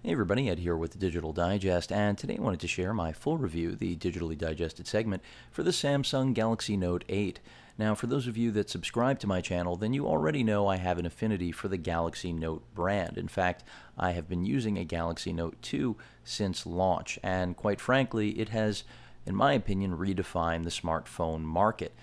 Hey everybody, Ed here with the Digital Digest, and today I wanted to share my full review, the digitally digested segment, for the Samsung Galaxy Note 8. Now, for those of you that subscribe to my channel, then you already know I have an affinity for the Galaxy Note brand. In fact, I have been using a Galaxy Note 2 since launch, and quite frankly, it has, in my opinion, redefined the smartphone market.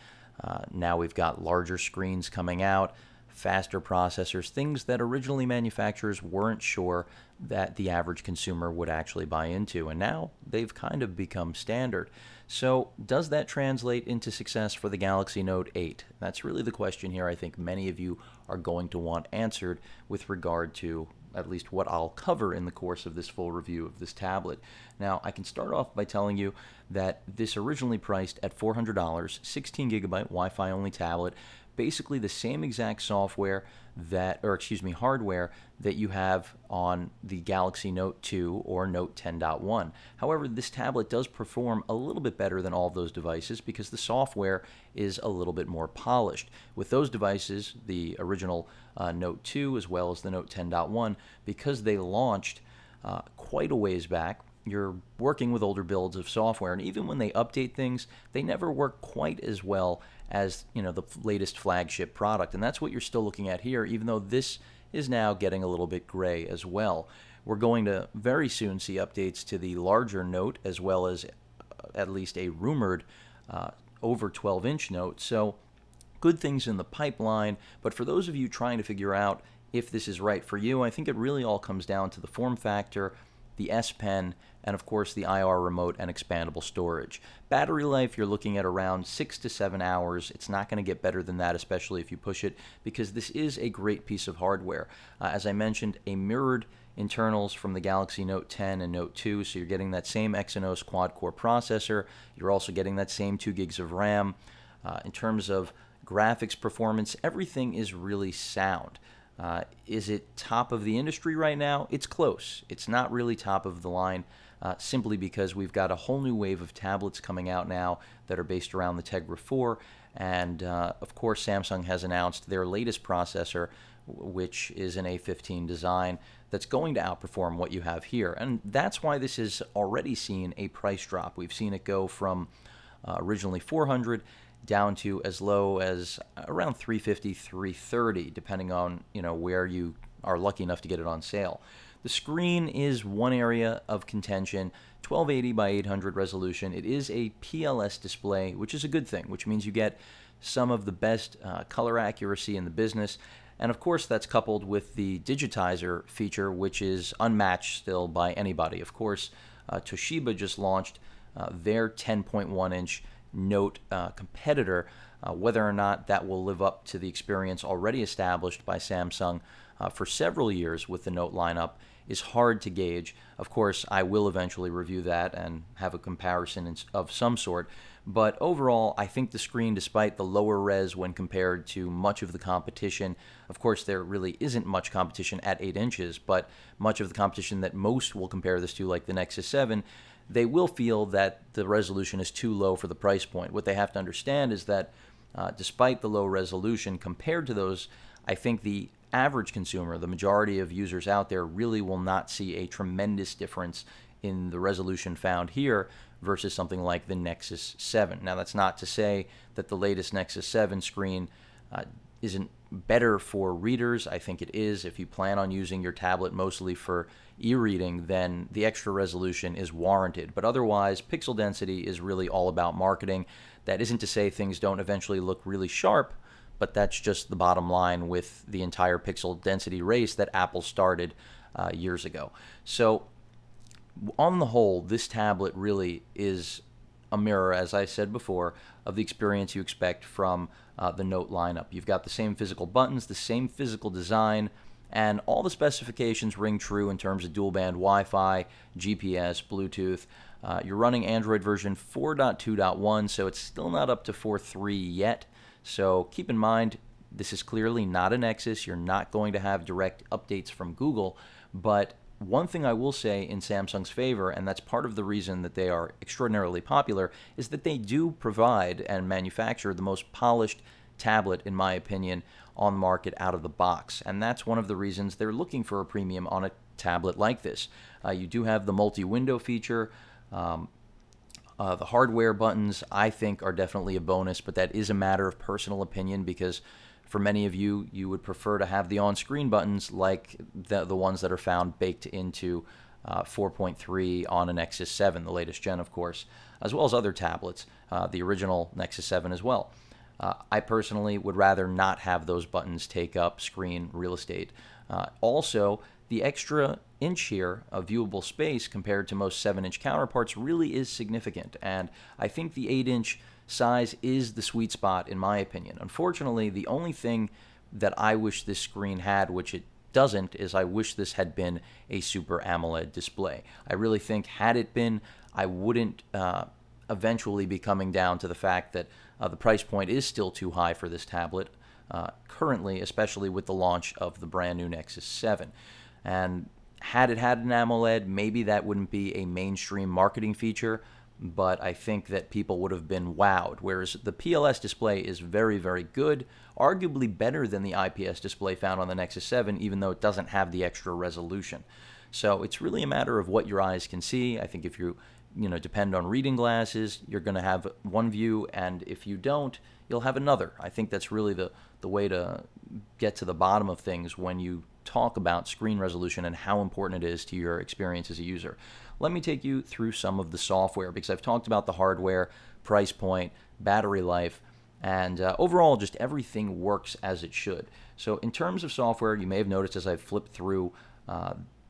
Now we've got larger screens coming out, faster processors, things that originally manufacturers weren't sure that the average consumer would actually buy into, and now they've kind of become standard. So does that translate into success for the Galaxy Note 8? That's really the question here I think many of you are going to want answered with regard to at least what I'll cover in the course of this full review of this tablet. Now, I can start off by telling you that this originally priced at $400, 16 gigabyte Wi-Fi only tablet, basically the same exact software hardware that you have on the Galaxy Note 2 or Note 10.1. However, this tablet does perform a little bit better than all of those devices because the software is a little bit more polished. With those devices, the original Note 2 as well as the Note 10.1, because they launched quite a ways back, you're working with older builds of software, and even when they update things, they never work quite as well as the latest flagship product. And that's what you're still looking at here, even though this is now getting a little bit gray as well. We're going to very soon see updates to the larger Note as well as at least a rumored over 12-inch Note. So good things in the pipeline, but for those of you trying to figure out if this is right for you, I think it really all comes down to the form factor, the S Pen, and of course the IR remote and expandable storage. Battery life, you're looking at around 6 to 7 hours. It's not going to get better than that, especially if you push it, because this is a great piece of hardware. As I mentioned, a mirrored internals from the Galaxy Note 10 and Note 2, so you're getting that same Exynos quad-core processor. You're also getting that same 2 gigs of RAM. In terms of graphics performance, everything is really sound. Is it top of the industry right now? It's close. It's not really top of the line, simply because we've got a whole new wave of tablets coming out now that are based around the Tegra 4, and of course Samsung has announced their latest processor, which is an A15 design that's going to outperform what you have here, and that's why this has already seen a price drop. We've seen it go from originally $400 down to as low as around $350, $330, depending on where you are lucky enough to get it on sale. The screen is one area of contention, 1280 by 800 resolution. It is a PLS display, which is a good thing, which means you get some of the best color accuracy in the business. And of course, that's coupled with the digitizer feature, which is unmatched still by anybody. Of course, Toshiba just launched their 10.1-inch Note competitor. Whether or not that will live up to the experience already established by Samsung for several years with the Note lineup is hard to gauge. Of course, I will eventually review that and have a comparison of some sort, but overall, I think the screen, despite the lower res when compared to much of the competition, of course, there really isn't much competition at 8 inches, but much of the competition that most will compare this to, like the Nexus 7, they will feel that the resolution is too low for the price point. What they have to understand is that despite the low resolution compared to those, I think the average consumer, the majority of users out there, really will not see a tremendous difference in the resolution found here versus something like the Nexus 7. Now, that's not to say that the latest Nexus 7 screen isn't better for readers. I think it is. If you plan on using your tablet mostly for e-reading, then the extra resolution is warranted. But otherwise, pixel density is really all about marketing. That isn't to say things don't eventually look really sharp, but that's just the bottom line with the entire pixel density race that Apple started years ago. So on the whole, this tablet really is a mirror, as I said before, of the experience you expect from the Note lineup. You've got the same physical buttons, the same physical design, and all the specifications ring true in terms of dual-band Wi-Fi, GPS, Bluetooth. You're running Android version 4.2.1, so it's still not up to 4.3 yet. So keep in mind, this is clearly not a Nexus. You're not going to have direct updates from Google, but one thing I will say in Samsung's favor, and that's part of the reason that they are extraordinarily popular, is that they do provide and manufacture the most polished tablet, in my opinion, on the market out of the box. And that's one of the reasons they're looking for a premium on a tablet like this. You do have the multi-window feature. The hardware buttons, I think, are definitely a bonus, but that is a matter of personal opinion because for many of you, you would prefer to have the on-screen buttons like the ones that are found baked into 4.3 on a Nexus 7, the latest gen, of course, as well as other tablets, the original Nexus 7 as well. I personally would rather not have those buttons take up screen real estate. Also, the extra inch here of viewable space compared to most 7-inch counterparts really is significant, and I think the 8-inch size is the sweet spot in my opinion. Unfortunately, the only thing that I wish this screen had, which it doesn't, is I wish this had been a Super AMOLED display. I really think had it been, I wouldn't eventually be coming down to the fact that the price point is still too high for this tablet currently, especially with the launch of the brand new Nexus 7. And had it had an AMOLED, maybe that wouldn't be a mainstream marketing feature, but I think that people would have been wowed. Whereas the PLS display is very, very good, arguably better than the IPS display found on the Nexus 7, even though it doesn't have the extra resolution. So it's really a matter of what your eyes can see. I think if you depend on reading glasses, you're going to have one view, and if you don't, you'll have another. I think that's really the way to get to the bottom of things when you talk about screen resolution and how important it is to your experience as a user. Let me take you through some of the software because I've talked about the hardware, price point, battery life, and overall just everything works as it should. So in terms of software, you may have noticed as I've flipped through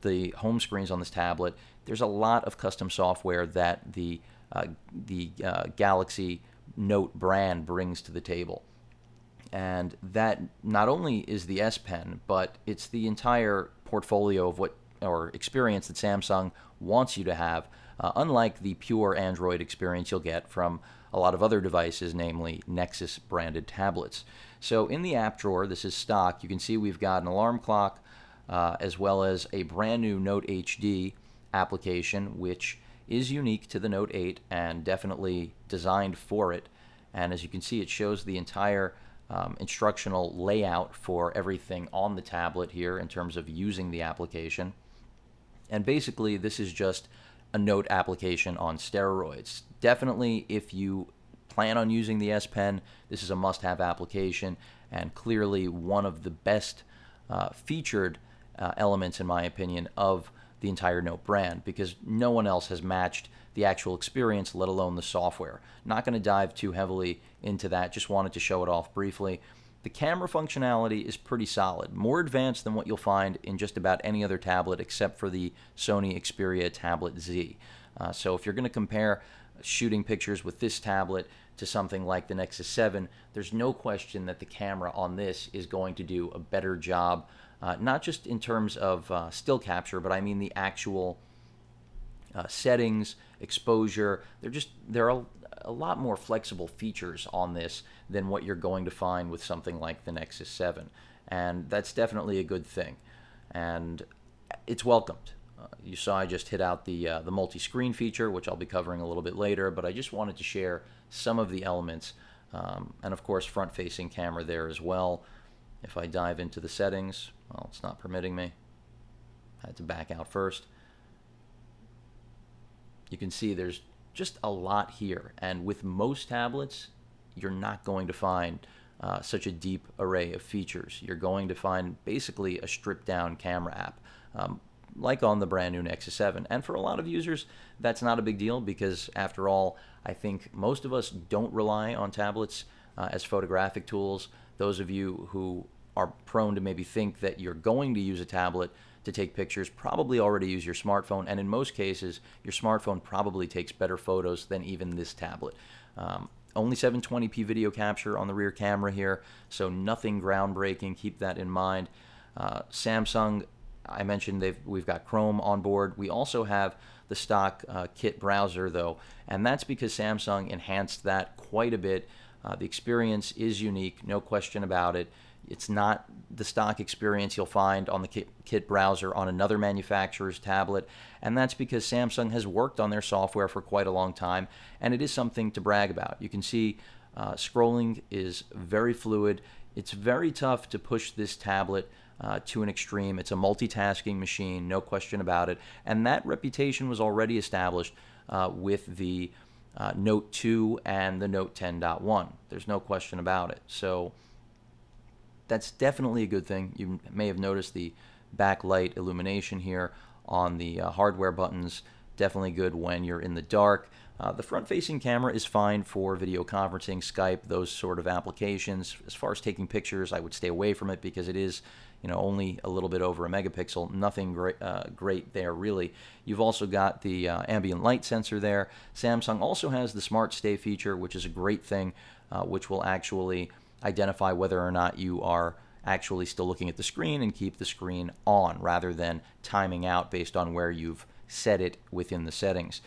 the home screens on this tablet, there's a lot of custom software that the Galaxy Note brand brings to the table. And that not only is the S Pen, but it's the entire portfolio of experience that Samsung wants you to have, unlike the pure Android experience you'll get from a lot of other devices, namely Nexus branded tablets. So in the app drawer, this is stock, you can see we've got an alarm clock as well as a brand new Note HD application, which is unique to the Note 8 and definitely designed for it. And as you can see, it shows the entire instructional layout for everything on the tablet here in terms of using the application. And basically, this is just a Note application on steroids. Definitely, if you plan on using the S Pen, this is a must-have application and clearly one of the best featured elements, in my opinion, of the entire Note brand, because no one else has matched the actual experience, let alone the software. Not going to dive too heavily into that, just wanted to show it off briefly. The camera functionality is pretty solid, more advanced than what you'll find in just about any other tablet except for the Sony Xperia Tablet Z. So if you're going to compare shooting pictures with this tablet to something like the Nexus 7, there's no question that the camera on this is going to do a better job, not just in terms of still capture, but I mean the actual settings, exposure. There are a lot more flexible features on this than what you're going to find with something like the Nexus 7, and that's definitely a good thing, and it's welcomed. You saw I just hit out the multi-screen feature, which I'll be covering a little bit later, but I just wanted to share some of the elements, and of course front-facing camera there as well. If I dive into the settings, well, it's not permitting me. I had to back out first. You can see there's just a lot here, and with most tablets, you're not going to find such a deep array of features. You're going to find basically a stripped-down camera app, like on the brand new Nexus 7. And for a lot of users, that's not a big deal because, after all, I think most of us don't rely on tablets as photographic tools. Those of you who are prone to maybe think that you're going to use a tablet to take pictures probably already use your smartphone, and in most cases, your smartphone probably takes better photos than even this tablet. Only 720p video capture on the rear camera here, so nothing groundbreaking. Keep that in mind. Samsung, I mentioned we've got Chrome on board. We also have the stock kit browser, though, and that's because Samsung enhanced that quite a bit. The experience is unique, no question about it. It's not the stock experience you'll find on the kit browser on another manufacturer's tablet, and that's because Samsung has worked on their software for quite a long time, and it is something to brag about. You can see scrolling is very fluid. It's very tough to push this tablet to an extreme. It's a multitasking machine, no question about it. And that reputation was already established with the Note 2 and the Note 10.1. There's no question about it. So that's definitely a good thing. You may have noticed the backlight illumination here on the hardware buttons. Definitely good when you're in the dark. The front-facing camera is fine for video conferencing, Skype, those sort of applications. As far as taking pictures, I would stay away from it because it is, only a little bit over a megapixel. Nothing great there, really. You've also got the ambient light sensor there. Samsung also has the Smart Stay feature, which is a great thing, which will actually identify whether or not you are actually still looking at the screen and keep the screen on rather than timing out based on where you've set it within the settings.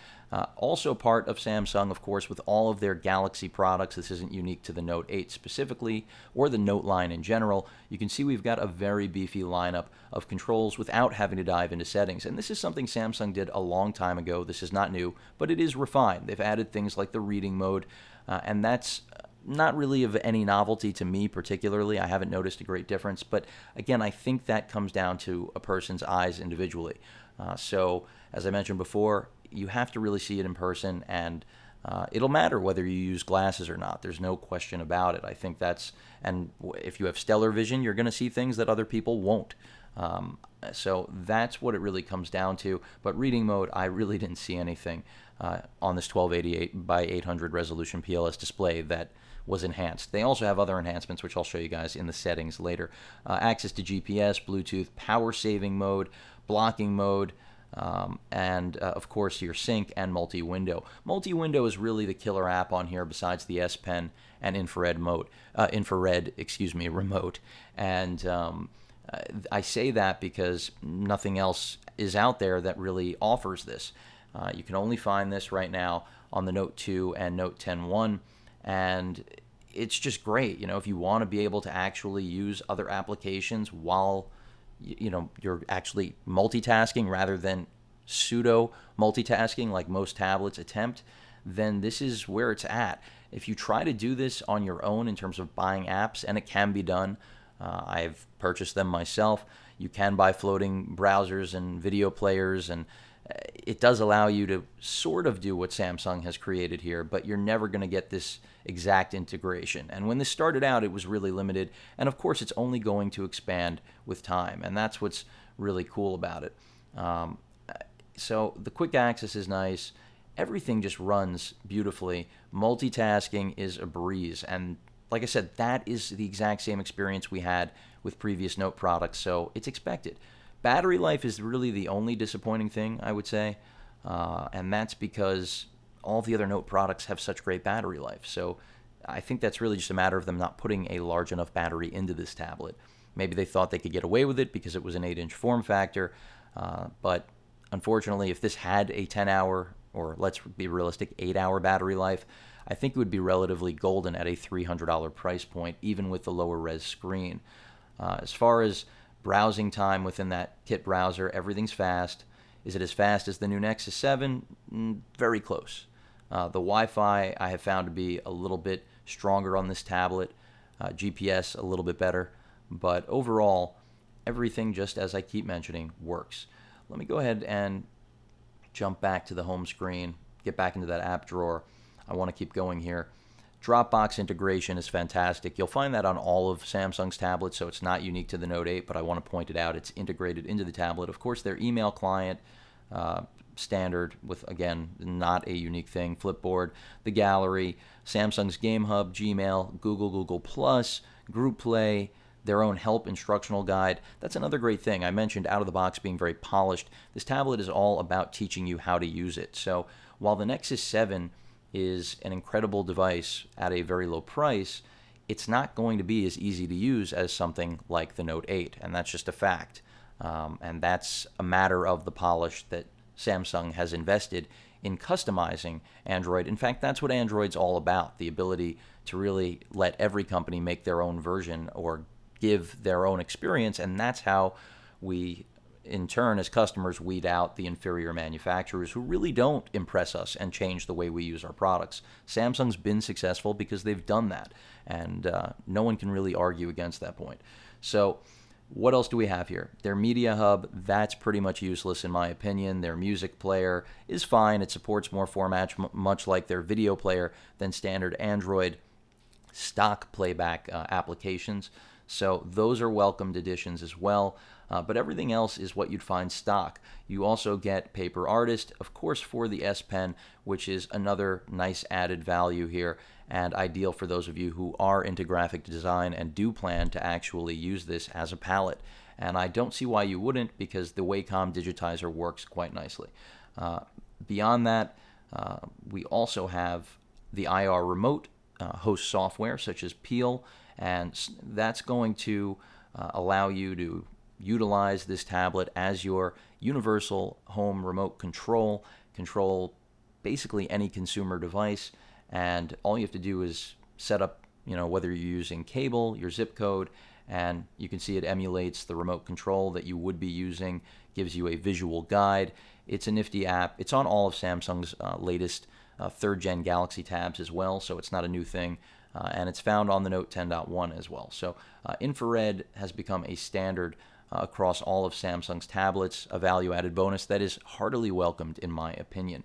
Also part of Samsung, of course, with all of their Galaxy products, this isn't unique to the Note 8 specifically, or the Note line in general, you can see we've got a very beefy lineup of controls without having to dive into settings. And this is something Samsung did a long time ago. This is not new, but it is refined. They've added things like the reading mode, and that's not really of any novelty to me particularly. I haven't noticed a great difference, but again, I think that comes down to a person's eyes individually. So, as I mentioned before, you have to really see it in person, and it'll matter whether you use glasses or not. There's no question about it. I think and if you have stellar vision, you're going to see things that other people won't. So that's what it really comes down to. But reading mode, I really didn't see anything on this 1288 by 800 resolution PLS display that was enhanced. They also have other enhancements, which I'll show you guys in the settings later. Access to GPS, Bluetooth, power saving mode, blocking mode, and of course your sync and multi-window. Multi-window is really the killer app on here besides the S Pen and infrared remote. And I say that because nothing else is out there that really offers this. You can only find this right now on the Note 2 and Note 10.1, and it's just great. If you want to be able to actually use other applications while you're actually multitasking rather than pseudo multitasking like most tablets attempt, then this is where it's at. If you try to do this on your own in terms of buying apps, and it can be done, I've purchased them myself. You can buy floating browsers and video players, and it does allow you to sort of do what Samsung has created here, but you're never going to get this exact integration. And when this started out, it was really limited, and of course it's only going to expand with time, and that's what's really cool about it. So the quick access is nice. Everything just runs beautifully. Multitasking is a breeze, and like I said, that is the exact same experience we had with previous Note products, so it's expected. Battery life is really the only disappointing thing, I would say, and that's because all the other Note products have such great battery life. So I think that's really just a matter of them not putting a large enough battery into this tablet. Maybe they thought they could get away with it because it was an 8-inch form factor, but unfortunately, if this had a 10-hour, or let's be realistic, 8-hour battery life, I think it would be relatively golden at a $300 price point, even with the lower res screen. As far as browsing time within that kit browser, everything's fast. Is it as fast as the new Nexus 7? Very close. The Wi-Fi I have found to be a little bit stronger on this tablet. GPS a little bit better. But overall, everything, just as I keep mentioning, works. Let me go ahead and jump back to the home screen, get back into that app drawer. I want to keep going here. Dropbox integration is fantastic. You'll find that on all of Samsung's tablets, so it's not unique to the Note 8, but I want to point it out. It's integrated into the tablet. Of course, their email client, standard with, again, not a unique thing. Flipboard, the gallery, Samsung's Game Hub, Gmail, Google Plus, Group Play, their own help instructional guide. That's another great thing. I mentioned out of the box being very polished. This tablet is all about teaching you how to use it. So while the Nexus 7 is an incredible device at a very low price, it's not going to be as easy to use as something like the Note 8, and that's just a fact. And that's a matter of the polish that Samsung has invested in customizing Android. In fact, that's what Android's all about, the ability to really let every company make their own version or give their own experience, and that's how we, in turn, as customers, weed out the inferior manufacturers who really don't impress us and change the way we use our products. Samsung's been successful because they've done that, and no one can really argue against that point. So What else do we have here? Their media hub, that's pretty much useless in my opinion. Their music player is fine. It supports more formats, much like their video player, than standard Android stock playback applications. So those are welcomed additions as well. But everything else is what you'd find stock. You also get Paper Artist, of course, for the S Pen, which is another nice added value here and ideal for those of you who are into graphic design and do plan to actually use this as a palette. And I don't see why you wouldn't, because the Wacom digitizer works quite nicely. Beyond that, we also have the IR remote host software such as Peel, and that's going to allow you to utilize this tablet as your universal home remote control basically any consumer device, and all you have to do is set up, whether you're using cable, your zip code, and you can see it emulates the remote control that you would be using, gives you a visual guide. It's a nifty app. It's on all of Samsung's latest third gen Galaxy tabs as well, so it's not a new thing. And it's found on the Note 10.1 as well. So infrared has become a standard across all of Samsung's tablets, a value-added bonus that is heartily welcomed in my opinion.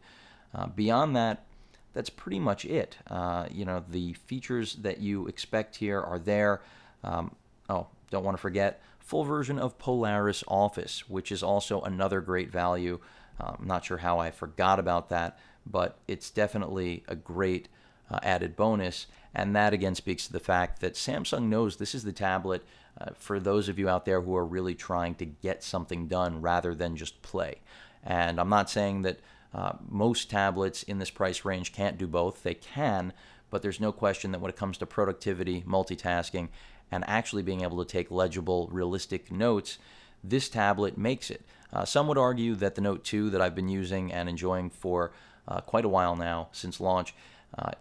Beyond that, that's pretty much it. The features that you expect here are there. Don't want to forget, full version of Polaris Office, which is also another great value. I'm not sure how I forgot about that, but it's definitely a great added bonus. And that again speaks to the fact that Samsung knows this is the tablet for those of you out there who are really trying to get something done rather than just play. And I'm not saying that most tablets in this price range can't do both. They can, but there's no question that when it comes to productivity, multitasking, and actually being able to take legible, realistic notes, this tablet makes it. Some would argue that the Note 2 that I've been using and enjoying for quite a while now, since launch,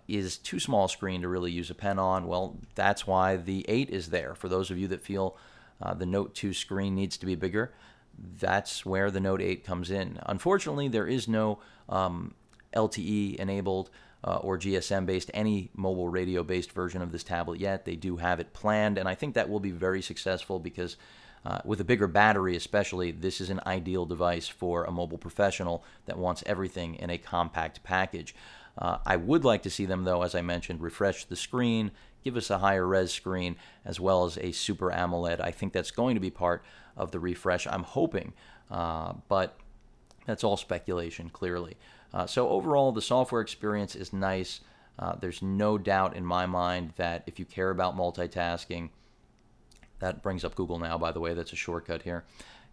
is too small a screen to really use a pen on. Well, that's why the 8 is there. For those of you that feel the Note 2 screen needs to be bigger, that's where the Note 8 comes in. Unfortunately, there is no LTE enabled or GSM based, any mobile radio based version of this tablet yet. They do have it planned, and I think that will be very successful because with a bigger battery especially, this is an ideal device for a mobile professional that wants everything in a compact package. I would like to see them, though, as I mentioned, refresh the screen, give us a higher res screen, as well as a Super AMOLED. I think that's going to be part of the refresh, I'm hoping, but that's all speculation, clearly. So overall, the software experience is nice. There's no doubt in my mind that if you care about multitasking, that brings up Google Now, by the way, that's a shortcut here.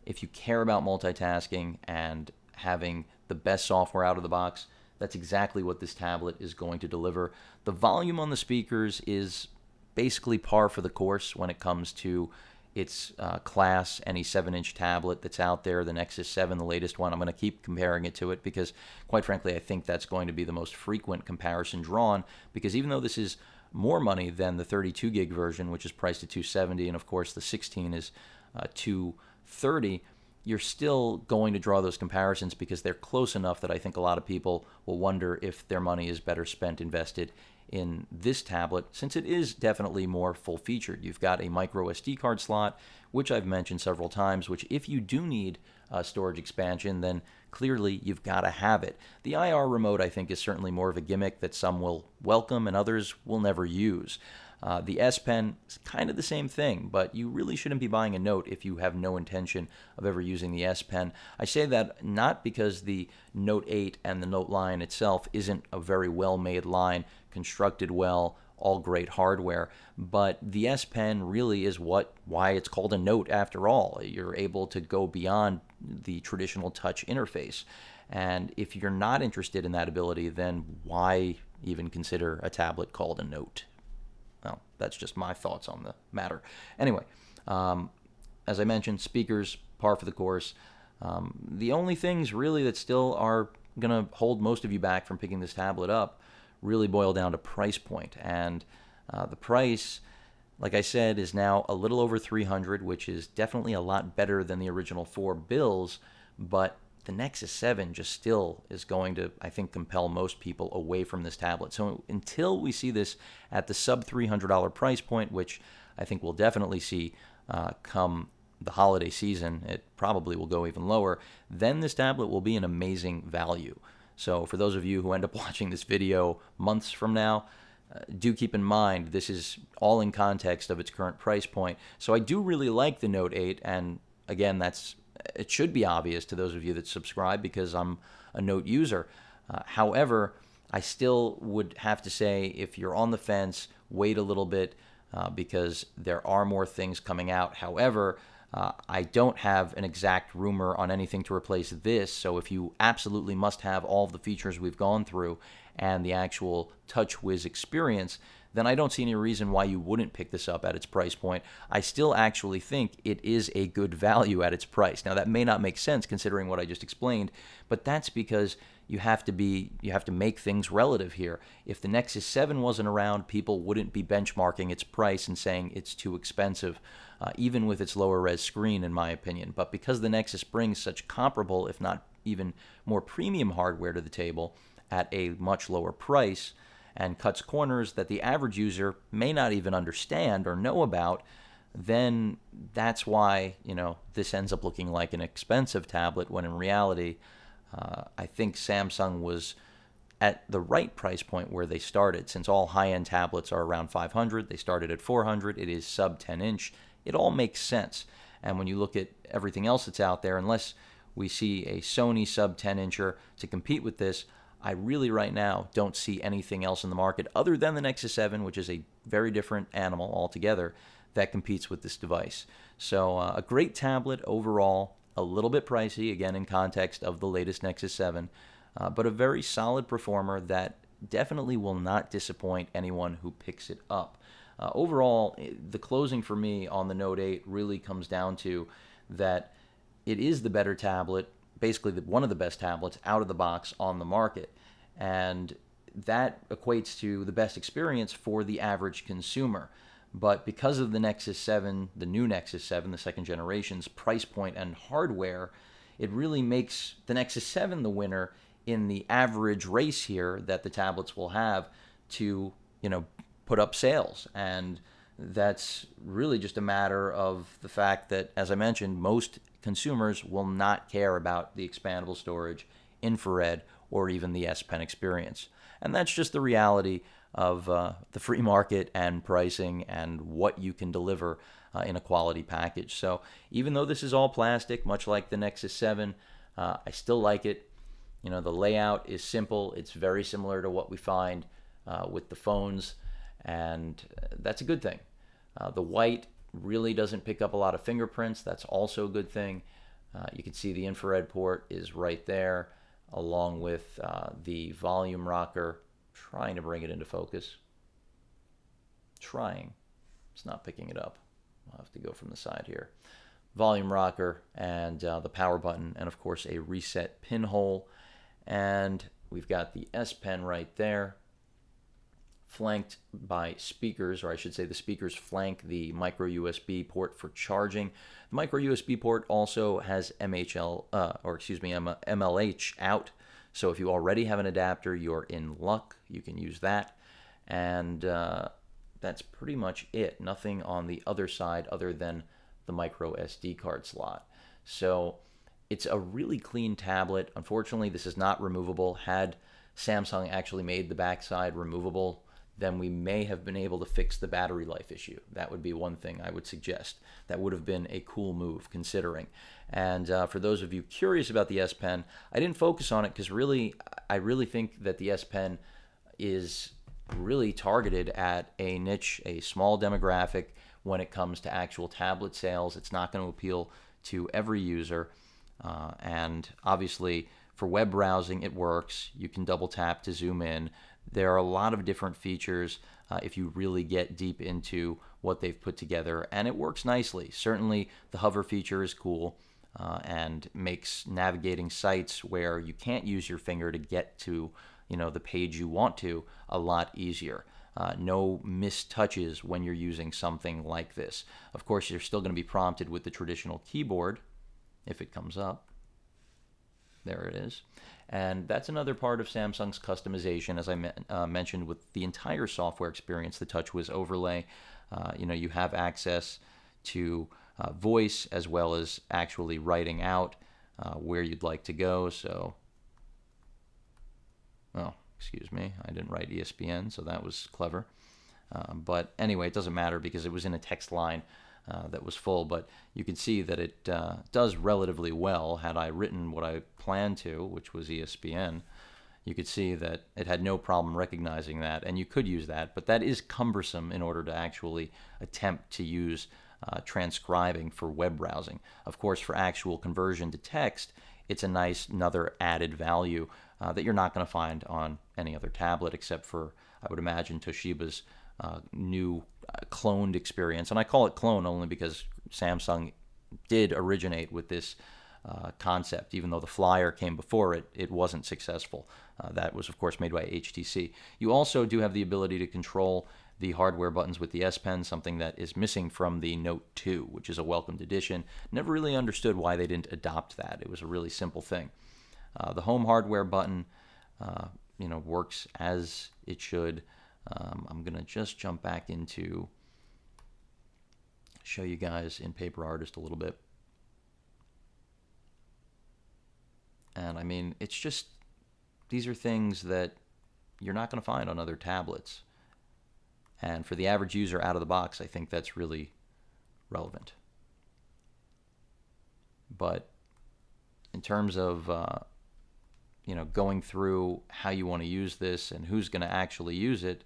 If you care about multitasking and having the best software out of the box, that's exactly what this tablet is going to deliver. The volume on the speakers is basically par for the course when it comes to its class, any 7-inch tablet that's out there, the Nexus 7, the latest one. I'm going to keep comparing it to it because, quite frankly, I think that's going to be the most frequent comparison drawn, because even though this is more money than the 32 gig version, which is priced at $270, and of course the 16 is $230, you're still going to draw those comparisons because they're close enough that I think a lot of people will wonder if their money is better spent invested in this tablet, since it is definitely more full-featured. You've got a micro SD card slot, which I've mentioned several times, which if you do need storage expansion, then clearly you've got to have it. The IR remote, I think, is certainly more of a gimmick that some will welcome and others will never use. The S Pen is kind of the same thing, but you really shouldn't be buying a Note if you have no intention of ever using the S Pen. I say that not because the Note 8 and the Note line itself isn't a very well-made line, constructed well, all great hardware, but the S Pen really is why it's called a Note after all. You're able to go beyond the traditional touch interface. And if you're not interested in that ability, then why even consider a tablet called a Note? Well, that's just my thoughts on the matter. Anyway, as I mentioned, speakers, par for the course. The only things really that still are going to hold most of you back from picking this tablet up really boil down to price point. And the price, like I said, is now a little over $300, which is definitely a lot better than the original 4 bills, but the Nexus 7 just still is going to, I think, compel most people away from this tablet. So until we see this at the sub $300 price point, which I think we'll definitely see come the holiday season, it probably will go even lower, then this tablet will be an amazing value. So for those of you who end up watching this video months from now, do keep in mind this is all in context of its current price point. So I do really like the Note 8, and again, it should be obvious to those of you that subscribe because I'm a Note user. However, I still would have to say if you're on the fence, wait a little bit because there are more things coming out. However, I don't have an exact rumor on anything to replace this, so if you absolutely must have all of the features we've gone through and the actual TouchWiz experience, then I don't see any reason why you wouldn't pick this up at its price point. I still actually think it is a good value at its price. Now, that may not make sense considering what I just explained, but that's because you have to make things relative here. If the Nexus 7 wasn't around, people wouldn't be benchmarking its price and saying it's too expensive, even with its lower res screen, in my opinion. But because the Nexus brings such comparable, if not even more premium hardware to the table at a much lower price and cuts corners that the average user may not even understand or know about, then that's why, this ends up looking like an expensive tablet when in reality, I think Samsung was at the right price point where they started. Since all high-end tablets are around 500, they started at 400. It is sub 10-inch. It all makes sense. And when you look at everything else that's out there, unless we see a Sony sub 10-incher to compete with this, I really right now don't see anything else in the market other than the Nexus 7, which is a very different animal altogether, that competes with this device. So a great tablet overall, a little bit pricey, again in context of the latest Nexus 7, but a very solid performer that definitely will not disappoint anyone who picks it up. Overall, the closing for me on the Note 8 really comes down to that it is the better tablet, basically one of the best tablets out of the box on the market. And that equates to the best experience for the average consumer. But because of the Nexus 7, the new Nexus 7, the second generation's price point and hardware, it really makes the Nexus 7 the winner in the average race here that the tablets will have to, put up sales. And that's really just a matter of the fact that, as I mentioned, most consumers will not care about the expandable storage, infrared, or even the S Pen experience. And that's just the reality of the free market and pricing and what you can deliver in a quality package. So even though this is all plastic, much like the Nexus 7, I still like it. The layout is simple. It's very similar to what we find with the phones, and that's a good thing. The white really doesn't pick up a lot of fingerprints. That's also a good thing. You can see the infrared port is right there, along with the volume rocker. Trying to bring it into focus. It's not picking it up. I'll have to go from the side here. Volume rocker and the power button, and of course a reset pinhole. And we've got the S Pen right there, flanked by speakers, or I should say the speakers flank the micro USB port for charging. The micro USB port also has MLH out. So if you already have an adapter, you're in luck. You can use that. And that's pretty much it. Nothing on the other side other than the micro SD card slot. So it's a really clean tablet. Unfortunately, this is not removable. Had Samsung actually made the backside removable, then we may have been able to fix the battery life issue. That would be one thing I would suggest. That would have been a cool move considering. And for those of you curious about the S Pen, I didn't focus on it because I really think that the S Pen is really targeted at a niche, a small demographic when it comes to actual tablet sales. It's not going to appeal to every user. And obviously, for web browsing, it works. You can double tap to zoom in. There are a lot of different features if you really get deep into what they've put together, and it works nicely. Certainly, the hover feature is cool and makes navigating sites where you can't use your finger to get to the page you want to a lot easier. No missed touches when you're using something like this. Of course, you're still going to be prompted with the traditional keyboard if it comes up. There it is. And that's another part of Samsung's customization, as I mentioned, with the entire software experience, the TouchWiz overlay. You have access to voice as well as actually writing out where you'd like to go. So, oh, excuse me, I didn't write ESPN, so that was clever. But anyway, it doesn't matter because it was in a text line that was full. But you can see that it does relatively well. Had I written what I planned to, which was ESPN, you could see that it had no problem recognizing that, and you could use that. But that is cumbersome in order to actually attempt to use transcribing for web browsing. Of course, for actual conversion to text, it's a nice another added value that you're not going to find on any other tablet except for, I would imagine, Toshiba's new cloned experience. And I call it clone only because Samsung did originate with this concept. Even though the Flyer came before it, it wasn't successful. That was, of course, made by HTC. You also do have the ability to control the hardware buttons with the S Pen, something that is missing from the Note 2, which is a welcomed addition. Never really understood why they didn't adopt that. It was a really simple thing. The home hardware button, works as it should. I'm going to just jump back into show you guys in Paper Artist a little bit. And I mean, it's just, these are things that you're not going to find on other tablets. And for the average user out of the box, I think that's really relevant. But in terms of going through how you want to use this and who's going to actually use it,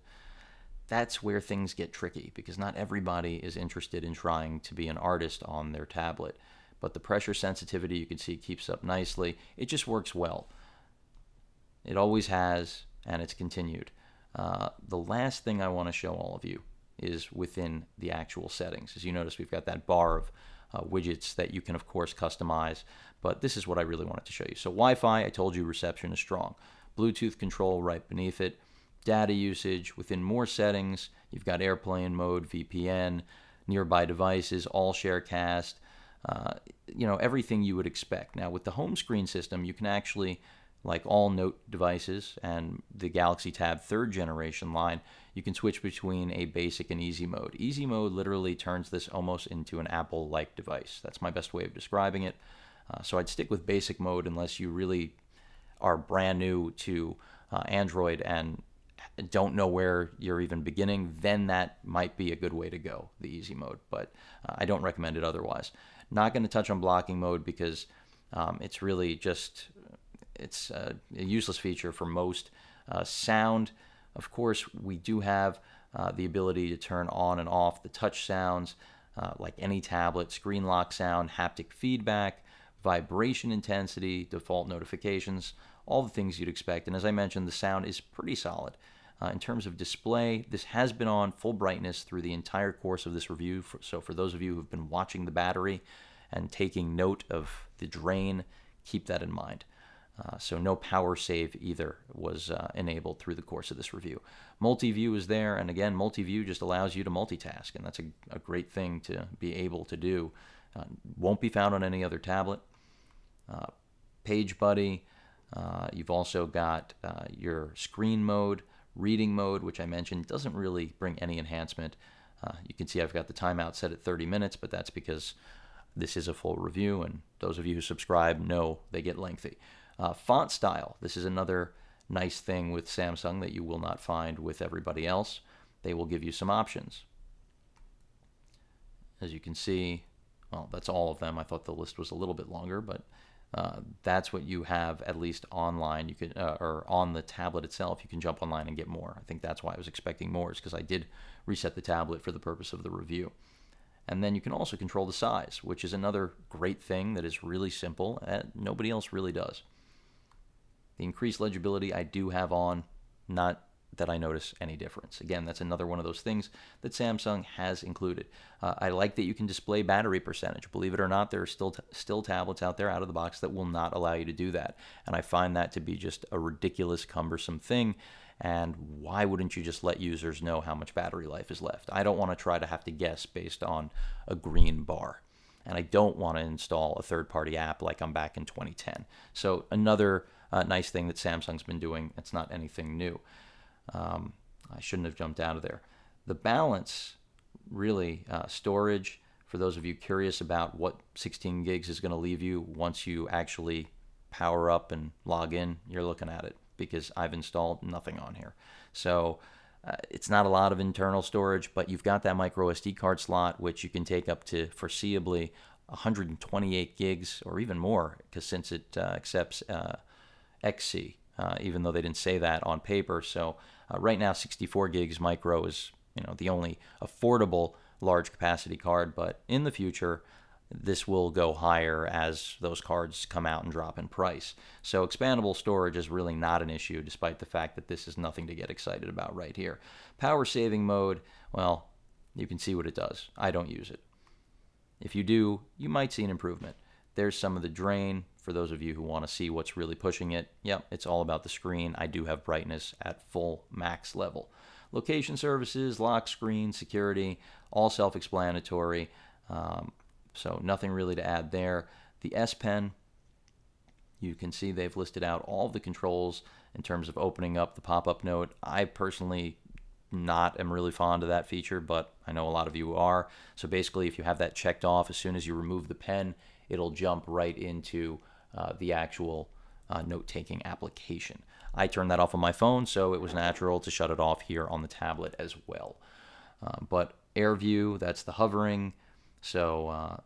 that's where things get tricky, because not everybody is interested in trying to be an artist on their tablet. But the pressure sensitivity, you can see, keeps up nicely. It just works well. It always has, and it's continued. The last thing I want to show all of you is within the actual settings. As you notice, we've got that bar of widgets that you can, of course, customize. But this is what I really wanted to show you. So Wi-Fi, I told you reception is strong. Bluetooth control right beneath it. Data usage, within more settings, you've got airplane mode, VPN, nearby devices, all sharecast, everything you would expect. Now, with the home screen system, you can actually, like all Note devices and the Galaxy Tab 3rd generation line, you can switch between a basic and easy mode. Easy mode literally turns this almost into an Apple-like device. That's my best way of describing it. So I'd stick with basic mode unless you really are brand new to Android and don't know where you're even beginning. Then that might be a good way to go, the easy mode. But I don't recommend it otherwise. Not going to touch on blocking mode because it's really just, it's a useless feature for most. Sound, of course, we do have the ability to turn on and off the touch sounds, like any tablet, screen lock sound, haptic feedback, vibration intensity, default notifications, all the things you'd expect. And as I mentioned, the sound is pretty solid. In terms of display, this has been on full brightness through the entire course of this review. So for those of you who've been watching the battery and taking note of the drain, keep that in mind. So no power save either was enabled through the course of this review. Multi-view is there, and again, multi-view just allows you to multitask, and that's a great thing to be able to do. Won't be found on any other tablet. Page Buddy, you've also got your screen mode, reading mode, which I mentioned doesn't really bring any enhancement. You can see I've got the timeout set at 30 minutes, but that's because this is a full review, and those of you who subscribe know they get lengthy. Font style, this is another nice thing with Samsung that you will not find with everybody else. They will give you some options. As you can see, well, that's all of them. I thought the list was a little bit longer, but that's what you have, at least online. You could, or on the tablet itself, you can jump online and get more. I think that's why I was expecting more, is because I did reset the tablet for the purpose of the review. And then you can also control the size, which is another great thing that is really simple and nobody else really does. The increased legibility I do have on, not that I notice any difference. Again, that's another one of those things that Samsung has included. I like that you can display battery percentage. Believe it or not, there are still tablets out there out of the box that will not allow you to do that. And I find that to be just a ridiculous, cumbersome thing. And why wouldn't you just let users know how much battery life is left? I don't want to try to have to guess based on a green bar. And I don't want to install a third-party app like I'm back in 2010. So another nice thing that Samsung's been doing. It's not anything new. I shouldn't have jumped out of there. The balance, really, storage For those of you curious about what 16 gigs is going to leave you once you actually power up and log in, you're looking at it, because I've installed nothing on here. So it's not a lot of internal storage, but you've got that micro SD card slot, which you can take up to foreseeably 128 gigs or even more, because since it accepts XC, even though they didn't say that on paper. So right now 64 gigs micro is the only affordable large capacity card, but in the future this will go higher as those cards come out and drop in price. So expandable storage is really not an issue, despite the fact that this is nothing to get excited about right here. Power saving mode, well, you can see what it does. I don't use it. If you do, you might see an improvement. There's some of the drain for those of you who want to see what's really pushing it. Yep, it's all about the screen. I do have brightness at full max level. Location services, lock screen, security, all self-explanatory. So nothing really to add there. The S Pen, you can see they've listed out all of the controls in terms of opening up the pop-up note. I personally am really fond of that feature, but I know a lot of you are. So basically, if you have that checked off, as soon as you remove the pen, it'll jump right into the actual note-taking application. I turned that off on my phone, so it was natural to shut it off here on the tablet as well. But Air View, that's the hovering. So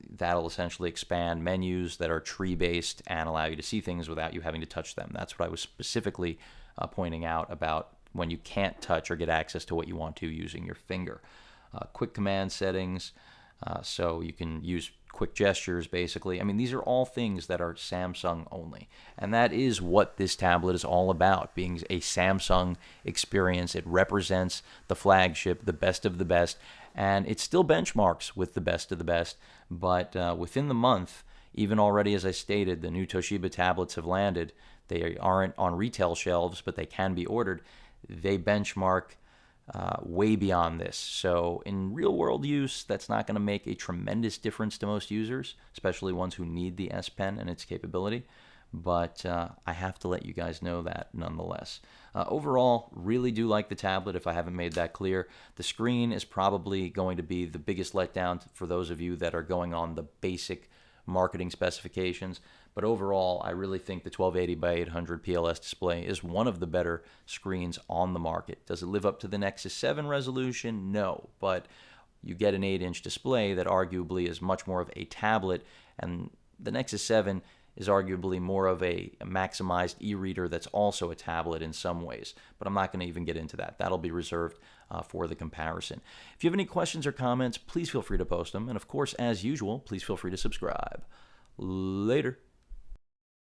that'll essentially expand menus that are tree-based and allow you to see things without you having to touch them. That's what I was specifically pointing out about when you can't touch or get access to what you want to using your finger. Quick command settings, so you can use quick gestures basically. I mean, these are all things that are Samsung only. And that is what this tablet is all about, being a Samsung experience. It represents the flagship, the best of the best, and it still benchmarks with the best of the best. But within the month, even already, as I stated, the new Toshiba tablets have landed. They aren't on retail shelves, but they can be ordered. They benchmark way beyond this. So in real world use, that's not going to make a tremendous difference to most users, especially ones who need the S Pen and its capability. But I have to let you guys know that nonetheless. Overall, really do like the tablet, if I haven't made that clear. The screen is probably going to be the biggest letdown for those of you that are going on the basic marketing specifications. But overall, I really think the 1280 by 800 PLS display is one of the better screens on the market. Does it live up to the Nexus 7 resolution? No, but you get an 8-inch display that arguably is much more of a tablet, and the Nexus 7 is arguably more of a maximized e-reader that's also a tablet in some ways. But I'm not going to even get into that. That'll be reserved for the comparison. If you have any questions or comments, please feel free to post them. And of course, as usual, please feel free to subscribe. Later.